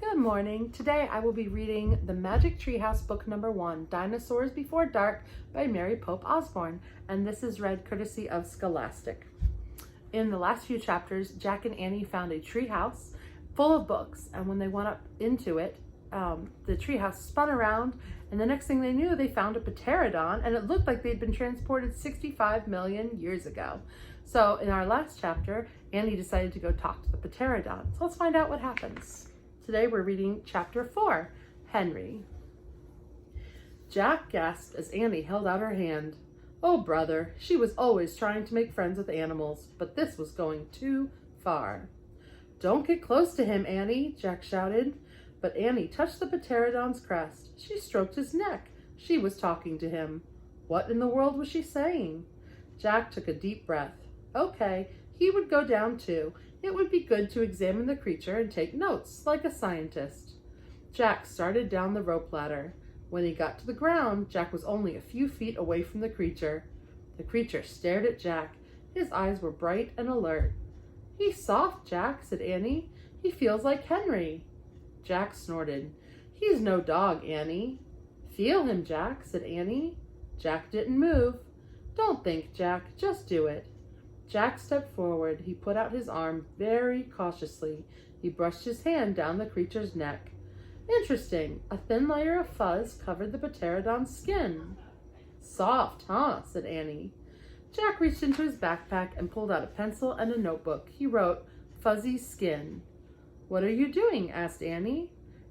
Good morning. Today I will be reading The Magic Treehouse book number 1, Dinosaurs Before Dark by Mary Pope Osborne, and this is read courtesy of Scholastic. In the last few chapters, Jack and Annie found a treehouse full of books, and when they went up into it, the treehouse spun around, and the next thing they knew, they found a pterodon, and it looked like they'd been transported 65 million years ago. So in our last chapter, Annie decided to go talk to the pterodon. So let's find out what happens. Today we're reading chapter 4, Henry. Jack gasped as Annie held out her hand. Oh, brother, she was always trying to make friends with animals, but this was going too far. Don't get close to him, Annie, Jack shouted. But Annie touched the pterodon's crest. She stroked his neck. She was talking to him. What in the world was she saying? Jack took a deep breath. Okay, he would go down too. It would be good to examine the creature and take notes, like a scientist. Jack started down the rope ladder. When he got to the ground, Jack was only a few feet away from the creature. The creature stared at Jack. His eyes were bright and alert. He's soft, Jack, said Annie. He feels like Henry. Jack snorted. He's no dog, Annie. Feel him, Jack, said Annie. Jack didn't move. Don't think, Jack. Just do it. Jack stepped forward. He put out his arm very cautiously. He brushed his hand down the creature's neck. Interesting. A thin layer of fuzz covered the pterodon's skin. Soft, huh? Said Annie. Jack reached into his backpack and pulled out a pencil and a notebook. He wrote, Fuzzy Skin. What are you doing? Asked Annie.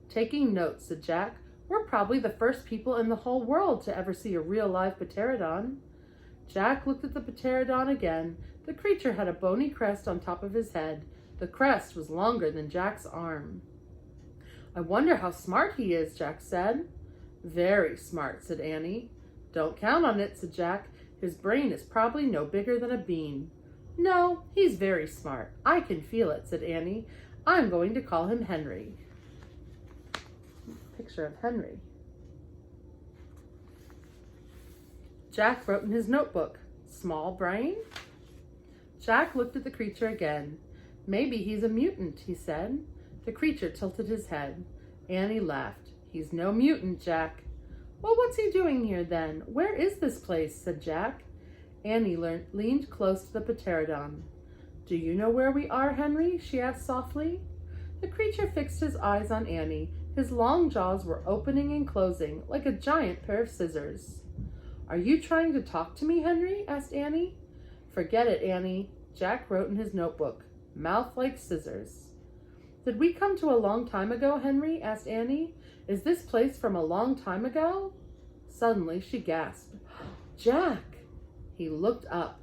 Taking notes, said Jack. We're probably the first people in the whole world to ever see a real live pterodon. Jack looked at the pterodon again. The creature had a bony crest on top of his head. The crest was longer than Jack's arm. I wonder how smart he is, Jack said. Very smart, said Annie. Don't count on it, said Jack. His brain is probably no bigger than a bean. No, he's very smart. I can feel it, said Annie. I'm going to call him Henry. Picture of Henry. Jack wrote in his notebook, small brain? Jack looked at the creature again. Maybe he's a mutant, he said. The creature tilted his head. Annie laughed. He's no mutant, Jack. Well, what's he doing here then? Where is this place? Said Jack. Annie leaned close to the pterodon. Do you know where we are, Henry? She asked softly. The creature fixed his eyes on Annie. His long jaws were opening and closing like a giant pair of scissors. Are you trying to talk to me, Henry? Asked Annie. Forget it, Annie. Jack wrote in his notebook, mouth like scissors. Did we come to a long time ago, Henry? Asked Annie. Is this place from a long time ago? Suddenly she gasped. Jack! He looked up.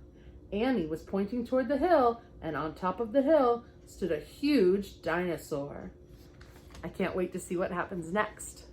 Annie was pointing toward the hill, and on top of the hill stood a huge dinosaur. I can't wait to see what happens next.